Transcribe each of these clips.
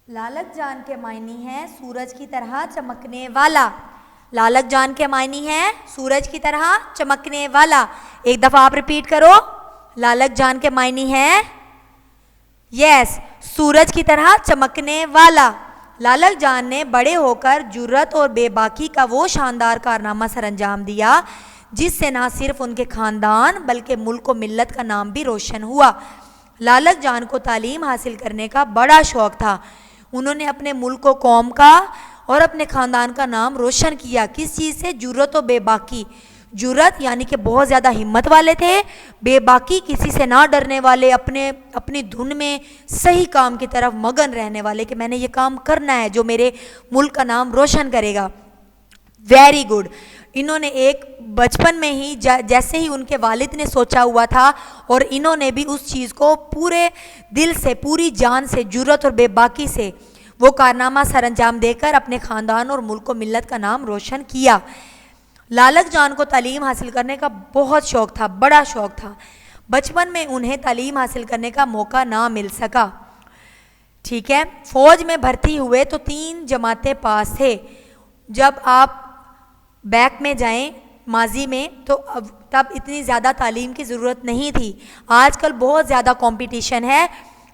لالک جان کے معنی ہے سورج کی طرح چمکنے والا. لالک جان کے معنی ہے سورج کی طرح چمکنے والا. ایک دفعہ آپ ریپیٹ کرو. لالک جان کے معنی ہے یس سورج کی طرح چمکنے والا. لالک جان نے بڑے ہو کر جرت اور بے باکی کا وہ شاندار کارنامہ سر انجام دیا جس سے نہ صرف ان کے خاندان بلکہ ملک و ملت کا نام بھی روشن ہوا. لالک جان کو تعلیم حاصل کرنے کا بڑا شوق تھا. انہوں نے اپنے ملک و قوم کا اور اپنے خاندان کا نام روشن کیا. کس چیز سے؟ جرت و بے باکی. جرت یعنی کہ بہت زیادہ ہمت والے تھے. بے باکی کسی سے نہ ڈرنے والے, اپنی دھن میں صحیح کام کی طرف مگن رہنے والے کہ میں نے یہ کام کرنا ہے جو میرے ملک کا نام روشن کرے گا. Very good. انہوں نے ایک بچپن میں ہی جیسے ہی ان کے والد نے سوچا ہوا تھا اور انہوں نے بھی اس چیز کو پورے دل سے پوری جان سے جرت اور بے باکی سے وہ کارنامہ سر انجام دے کر اپنے خاندان اور ملک و ملت کا نام روشن کیا. لالک جان کو تعلیم حاصل کرنے کا بہت شوق تھا, بڑا شوق تھا. بچپن میں انہیں تعلیم حاصل کرنے کا موقع نہ مل سکا. ٹھیک ہے. فوج میں بھرتی ہوئے تو 3 جماعتیں پاس تھے. جب آپ بیک میں جائیں ماضی میں تو تب اتنی زیادہ تعلیم کی ضرورت نہیں تھی. آج کل بہت زیادہ کمپٹیشن ہے.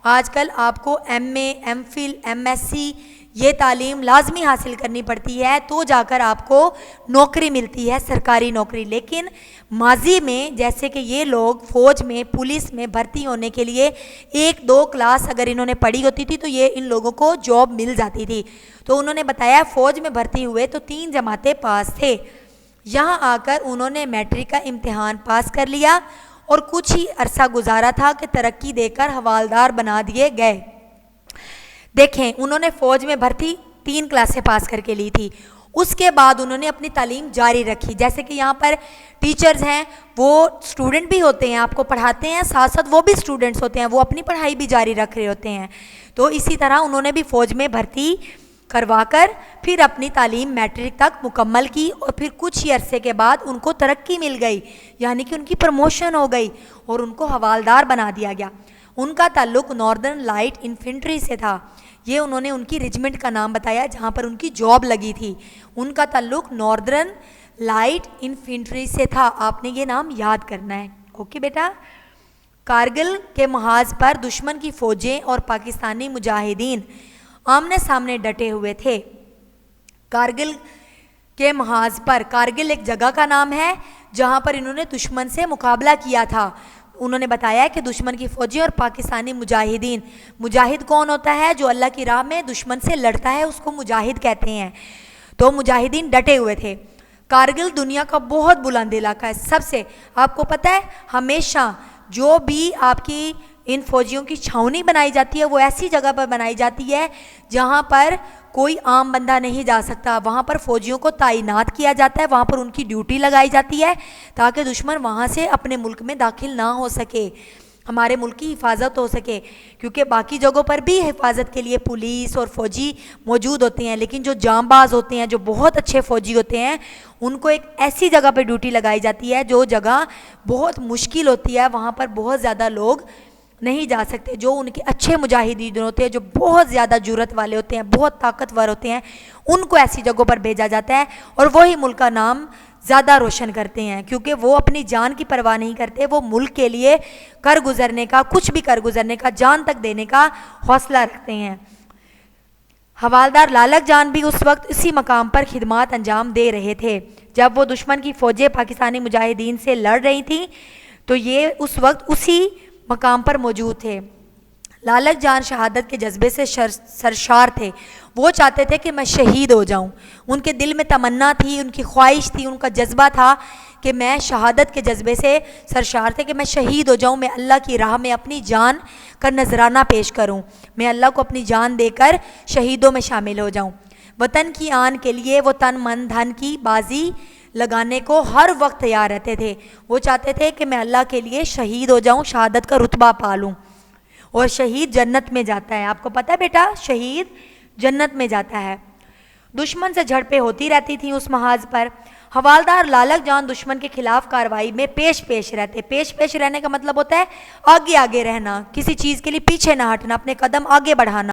آج کل آپ کو M A, M Phil, M S C یہ تعلیم لازمی حاصل کرنی پڑتی ہے تو جا کر آپ کو نوکری ملتی ہے, سرکاری نوکری. لیکن ماضی میں جیسے کہ یہ لوگ فوج میں پولیس میں بھرتی ہونے کے لیے 1-2 کلاس اگر انہوں نے پڑھی ہوتی تھی تو یہ ان لوگوں کو جاب مل جاتی تھی. تو انہوں نے بتایا فوج میں بھرتی ہوئے تو 3 جماعتیں پاس تھے. یہاں آ کر انہوں نے میٹرک کا امتحان پاس کر لیا اور کچھ ہی عرصہ گزارا تھا کہ ترقی دے کر حوالدار بنا دیے گئے. دیکھیں انہوں نے فوج میں بھرتی 3 کلاسیں پاس کر کے لی تھی. اس کے بعد انہوں نے اپنی تعلیم جاری رکھی. جیسے کہ یہاں پر ٹیچرز ہیں وہ اسٹوڈنٹ بھی ہوتے ہیں, آپ کو پڑھاتے ہیں, ساتھ ساتھ وہ بھی اسٹوڈنٹس ہوتے ہیں, وہ اپنی پڑھائی بھی جاری رکھ رہے ہوتے ہیں. تو اسی طرح انہوں نے بھی فوج میں بھرتی کروا کر پھر اپنی تعلیم میٹرک تک مکمل کی اور پھر کچھ ہی عرصے کے بعد ان کو ترقی مل گئی, یعنی کہ ان کی پروموشن ہو گئی اور ان کو حوالدار بنا دیا گیا. ان کا تعلق ناردرن لائٹ انفینٹری سے تھا. یہ انہوں نے ان کی ریجمنٹ کا نام بتایا جہاں پر ان کی جاب لگی تھی. ان کا تعلق ناردرن لائٹ انفینٹری سے تھا. آپ نے یہ نام یاد کرنا ہے. اوکے بیٹا. کارگل کے محاذ پر دشمن کی فوجیں اور پاکستانی مجاہدین آمنے سامنے ڈٹے ہوئے تھے. کارگل کے محاذ پر, کارگل ایک جگہ کا نام ہے جہاں پر انہوں نے دشمن سے مقابلہ کیا تھا. انہوں نے بتایا کہ دشمن کی فوجیں اور پاکستانی مجاہدین. مجاہد کون ہوتا ہے؟ جو اللہ کی راہ میں دشمن سے لڑتا ہے اس کو مجاہد کہتے ہیں. تو مجاہدین ڈٹے ہوئے تھے. کارگل دنیا کا بہت بلند علاقہ ہے. سب سے آپ کو پتہ ہے ہمیشہ جو بھی آپ کی ان فوجیوں کی چھاؤنی بنائی جاتی ہے وہ ایسی جگہ پر بنائی جاتی ہے جہاں پر کوئی عام بندہ نہیں جا سکتا. وہاں پر فوجیوں کو تعینات کیا جاتا ہے, وہاں پر ان کی ڈیوٹی لگائی جاتی ہے تاکہ دشمن وہاں سے اپنے ملک میں داخل نہ ہو سکے, ہمارے ملک کی حفاظت ہو سکے. کیونکہ باقی جگہوں پر بھی حفاظت کے لیے پولیس اور فوجی موجود ہوتے ہیں, لیکن جو جاں باز ہوتے ہیں, جو بہت اچھے فوجی ہوتے ہیں, ان کو ایک ایسی جگہ پہ ڈیوٹی لگائی جاتی ہے جو جگہ بہت مشکل ہوتی ہے, وہاں پر بہت زیادہ لوگ نہیں جا سکتے. جو ان کے اچھے مجاہدین ہوتے ہیں, جو بہت زیادہ جرت والے ہوتے ہیں, بہت طاقتور ہوتے ہیں, ان کو ایسی جگہوں پر بھیجا جاتا ہے اور وہی ملک کا نام زیادہ روشن کرتے ہیں کیونکہ وہ اپنی جان کی پرواہ نہیں کرتے. وہ ملک کے لیے کر گزرنے کا, کچھ بھی کر گزرنے کا, جان تک دینے کا حوصلہ رکھتے ہیں. حوالدار لالک جان بھی اس وقت اسی مقام پر خدمات انجام دے رہے تھے جب وہ دشمن کی فوجیں پاکستانی مجاہدین سے لڑ رہی تھیں. تو یہ اس وقت اسی مقام پر موجود تھے. لالک جان شہادت کے جذبے سے سرشار تھے. وہ چاہتے تھے کہ میں شہید ہو جاؤں. ان کے دل میں تمنا تھی, ان کی خواہش تھی, ان کا جذبہ تھا کہ میں شہادت کے جذبے سے سرشار تھے کہ میں شہید ہو جاؤں, میں اللہ کی راہ میں اپنی جان کا نذرانہ پیش کروں, میں اللہ کو اپنی جان دے کر شہیدوں میں شامل ہو جاؤں. وطن کی آن کے لیے وہ تن من دھن کی بازی لگانے کو ہر وقت تیار رہتے تھے. وہ چاہتے تھے کہ میں اللہ کے لیے شہید ہو جاؤں, شہادت کا رتبہ پا لوں. اور شہید جنت میں جاتا ہے. آپ کو پتہ ہے بیٹا شہید جنت میں جاتا ہے. دشمن سے جھڑپیں ہوتی رہتی تھیں اس محاذ پر. حوالدار لالک جان دشمن کے خلاف کارروائی میں پیش رہتے. پیش رہنے کا مطلب ہوتا ہے آگے رہنا, کسی چیز کے لیے پیچھے نہ ہٹنا, اپنے قدم آگے بڑھانا.